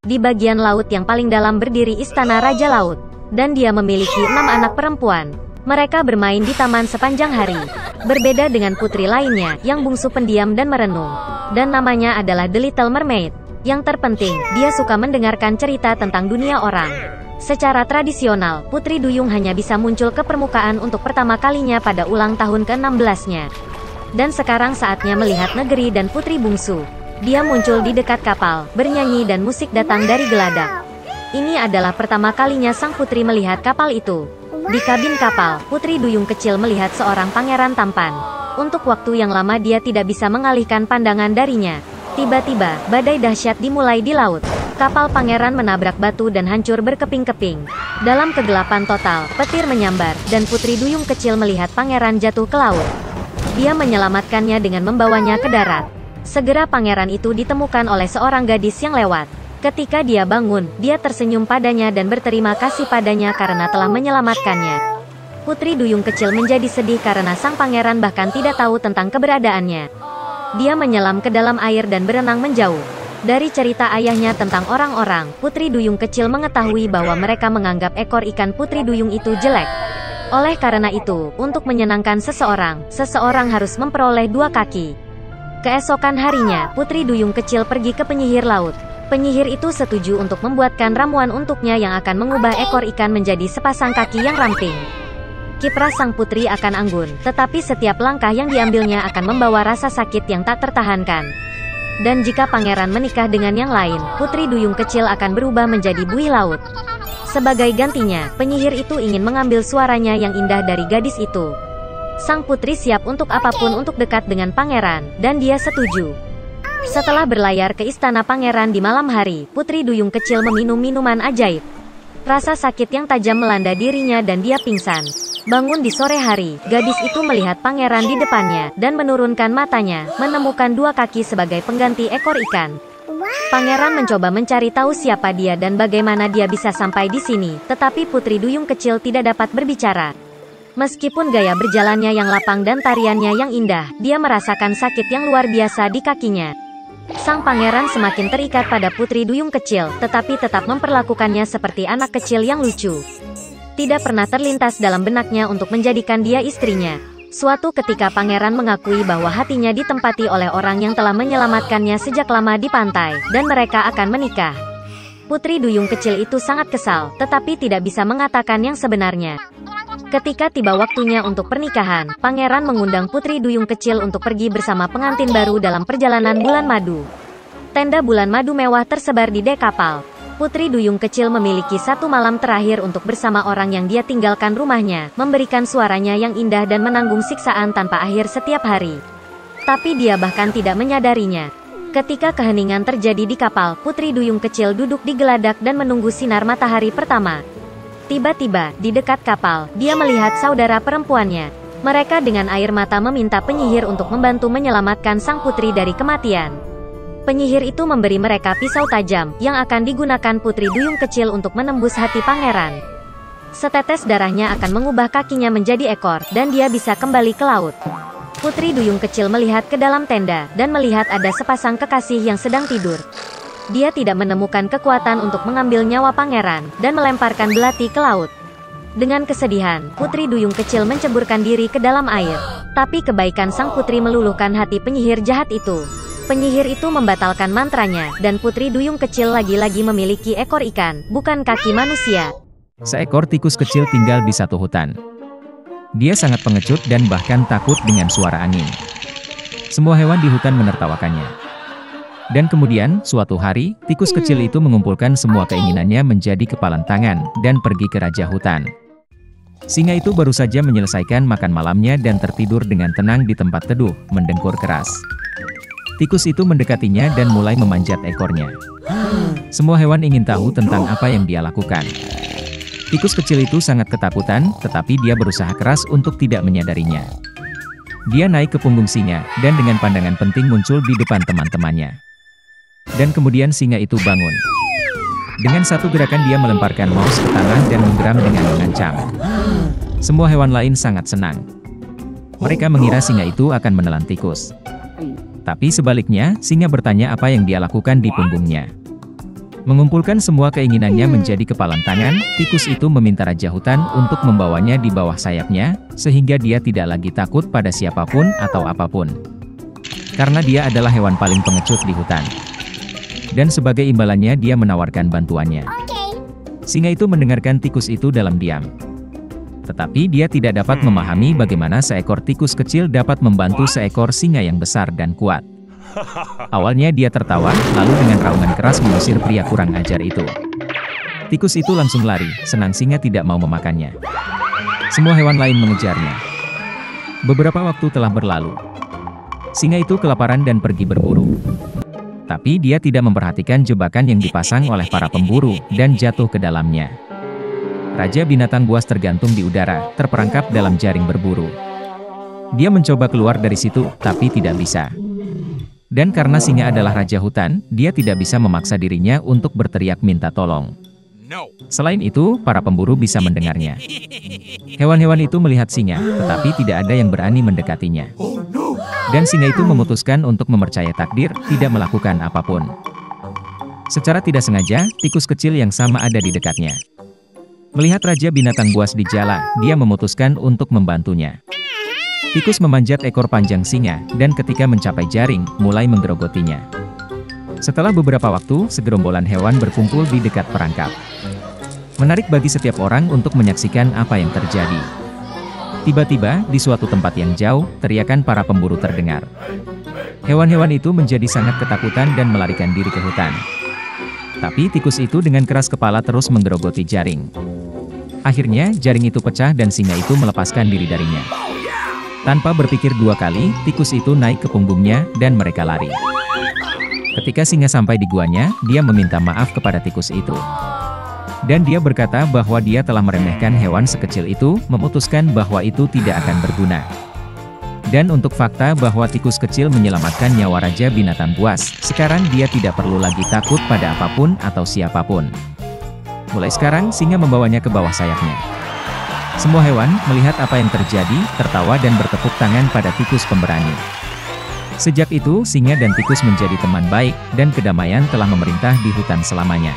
Di bagian laut yang paling dalam berdiri Istana Raja Laut. Dan dia memiliki 6 anak perempuan. Mereka bermain di taman sepanjang hari. Berbeda dengan putri lainnya, yang bungsu pendiam dan merenung. Dan namanya adalah The Little Mermaid. Yang terpenting, dia suka mendengarkan cerita tentang dunia orang. Secara tradisional, Putri Duyung hanya bisa muncul ke permukaan untuk pertama kalinya pada ulang tahun ke-16-nya. Dan sekarang saatnya melihat negeri dan putri bungsu. Dia muncul di dekat kapal, bernyanyi dan musik datang dari geladak. Ini adalah pertama kalinya sang putri melihat kapal itu. Di kabin kapal, Putri Duyung kecil melihat seorang pangeran tampan. Untuk waktu yang lama dia tidak bisa mengalihkan pandangan darinya. Tiba-tiba, badai dahsyat dimulai di laut. Kapal pangeran menabrak batu dan hancur berkeping-keping. Dalam kegelapan total, petir menyambar, dan Putri Duyung kecil melihat pangeran jatuh ke laut. Dia menyelamatkannya dengan membawanya ke darat. Segera pangeran itu ditemukan oleh seorang gadis yang lewat. Ketika dia bangun, dia tersenyum padanya dan berterima kasih padanya karena telah menyelamatkannya. Putri Duyung kecil menjadi sedih karena sang pangeran bahkan tidak tahu tentang keberadaannya. Dia menyelam ke dalam air dan berenang menjauh. Dari cerita ayahnya tentang orang-orang, Putri Duyung kecil mengetahui bahwa mereka menganggap ekor ikan Putri Duyung itu jelek. Oleh karena itu, untuk menyenangkan seseorang harus memperoleh 2 kaki. Keesokan harinya, Putri Duyung kecil pergi ke penyihir laut. Penyihir itu setuju untuk membuatkan ramuan untuknya yang akan mengubah ekor ikan menjadi sepasang kaki yang ramping. Kiprah sang putri akan anggun, tetapi setiap langkah yang diambilnya akan membawa rasa sakit yang tak tertahankan. Dan jika pangeran menikah dengan yang lain, Putri Duyung kecil akan berubah menjadi buih laut. Sebagai gantinya, penyihir itu ingin mengambil suaranya yang indah dari gadis itu. Sang putri siap untuk apapun untuk dekat dengan pangeran, dan dia setuju. Setelah berlayar ke istana pangeran di malam hari, Putri Duyung kecil meminum minuman ajaib. Rasa sakit yang tajam melanda dirinya dan dia pingsan. Bangun di sore hari, gadis itu melihat pangeran di depannya, dan menurunkan matanya, menemukan 2 kaki sebagai pengganti ekor ikan. Pangeran mencoba mencari tahu siapa dia dan bagaimana dia bisa sampai di sini, tetapi Putri Duyung kecil tidak dapat berbicara. Meskipun gaya berjalannya yang lapang dan tariannya yang indah, dia merasakan sakit yang luar biasa di kakinya. Sang pangeran semakin terikat pada Putri Duyung kecil, tetapi tetap memperlakukannya seperti anak kecil yang lucu. Tidak pernah terlintas dalam benaknya untuk menjadikan dia istrinya. Suatu ketika pangeran mengakui bahwa hatinya ditempati oleh orang yang telah menyelamatkannya sejak lama di pantai, dan mereka akan menikah. Putri Duyung kecil itu sangat kesal, tetapi tidak bisa mengatakan yang sebenarnya. Ketika tiba waktunya untuk pernikahan, pangeran mengundang Putri Duyung kecil untuk pergi bersama pengantin baru dalam perjalanan bulan madu. Tenda bulan madu mewah tersebar di dek kapal. Putri Duyung kecil memiliki 1 malam terakhir untuk bersama orang yang dia tinggalkan rumahnya, memberikan suaranya yang indah dan menanggung siksaan tanpa akhir setiap hari. Tapi dia bahkan tidak menyadarinya. Ketika keheningan terjadi di kapal, Putri Duyung kecil duduk di geladak dan menunggu sinar matahari pertama. Tiba-tiba, di dekat kapal, dia melihat saudara perempuannya. Mereka dengan air mata meminta penyihir untuk membantu menyelamatkan sang putri dari kematian. Penyihir itu memberi mereka pisau tajam, yang akan digunakan Putri Duyung kecil untuk menembus hati pangeran. Setetes darahnya akan mengubah kakinya menjadi ekor, dan dia bisa kembali ke laut. Putri Duyung kecil melihat ke dalam tenda, dan melihat ada sepasang kekasih yang sedang tidur. Dia tidak menemukan kekuatan untuk mengambil nyawa pangeran, dan melemparkan belati ke laut. Dengan kesedihan, Putri Duyung kecil menceburkan diri ke dalam air. Tapi kebaikan sang putri meluluhkan hati penyihir jahat itu. Penyihir itu membatalkan mantranya, dan Putri Duyung kecil lagi-lagi memiliki ekor ikan, bukan kaki manusia. Seekor tikus kecil tinggal di satu hutan. Dia sangat pengecut dan bahkan takut dengan suara angin. Semua hewan di hutan menertawakannya. Dan kemudian, suatu hari, tikus kecil itu mengumpulkan semua keinginannya menjadi kepalan tangan, dan pergi ke raja hutan. Singa itu baru saja menyelesaikan makan malamnya dan tertidur dengan tenang di tempat teduh, mendengkur keras. Tikus itu mendekatinya dan mulai memanjat ekornya. Semua hewan ingin tahu tentang apa yang dia lakukan. Tikus kecil itu sangat ketakutan, tetapi dia berusaha keras untuk tidak menyadarinya. Dia naik ke punggung singa, dan dengan pandangan penting muncul di depan teman-temannya. Dan kemudian singa itu bangun. Dengan satu gerakan dia melemparkan mouse ke tanah dan menggeram dengan mengancam. Semua hewan lain sangat senang. Mereka mengira singa itu akan menelan tikus. Tapi sebaliknya, singa bertanya apa yang dia lakukan di punggungnya. Mengumpulkan semua keinginannya menjadi kepalan tangan, tikus itu meminta Raja Hutan untuk membawanya di bawah sayapnya, sehingga dia tidak lagi takut pada siapapun atau apapun. Karena dia adalah hewan paling pengecut di hutan. Dan sebagai imbalannya dia menawarkan bantuannya. Singa itu mendengarkan tikus itu dalam diam. Tetapi dia tidak dapat memahami bagaimana seekor tikus kecil dapat membantu seekor singa yang besar dan kuat. Awalnya dia tertawa, lalu dengan raungan keras mengusir pria kurang ajar itu. Tikus itu langsung lari, senang singa tidak mau memakannya. Semua hewan lain mengejarnya. Beberapa waktu telah berlalu. Singa itu kelaparan dan pergi berburu. Tapi dia tidak memperhatikan jebakan yang dipasang oleh para pemburu, dan jatuh ke dalamnya. Raja binatang buas tergantung di udara, terperangkap dalam jaring berburu. Dia mencoba keluar dari situ, tapi tidak bisa. Dan karena singa adalah raja hutan, dia tidak bisa memaksa dirinya untuk berteriak minta tolong. Selain itu, para pemburu bisa mendengarnya. Hewan-hewan itu melihat singa, tetapi tidak ada yang berani mendekatinya. Dan singa itu memutuskan untuk mempercayai takdir, tidak melakukan apapun. Secara tidak sengaja, tikus kecil yang sama ada di dekatnya. Melihat raja binatang buas di jala, dia memutuskan untuk membantunya. Tikus memanjat ekor panjang singa, dan ketika mencapai jaring, mulai menggerogotinya. Setelah beberapa waktu, segerombolan hewan berkumpul di dekat perangkap. Menarik bagi setiap orang untuk menyaksikan apa yang terjadi. Tiba-tiba, di suatu tempat yang jauh, teriakan para pemburu terdengar. Hewan-hewan itu menjadi sangat ketakutan dan melarikan diri ke hutan. Tapi tikus itu dengan keras kepala terus menggerogoti jaring. Akhirnya, jaring itu pecah dan singa itu melepaskan diri darinya. Tanpa berpikir dua kali, tikus itu naik ke punggungnya, dan mereka lari. Ketika singa sampai di guanya, dia meminta maaf kepada tikus itu. Dan dia berkata bahwa dia telah meremehkan hewan sekecil itu, memutuskan bahwa itu tidak akan berguna. Dan untuk fakta bahwa tikus kecil menyelamatkan nyawa raja binatang buas, sekarang dia tidak perlu lagi takut pada apapun atau siapapun. Mulai sekarang, singa membawanya ke bawah sayapnya. Semua hewan melihat apa yang terjadi, tertawa dan bertepuk tangan pada tikus pemberani. Sejak itu, singa dan tikus menjadi teman baik, dan kedamaian telah memerintah di hutan selamanya.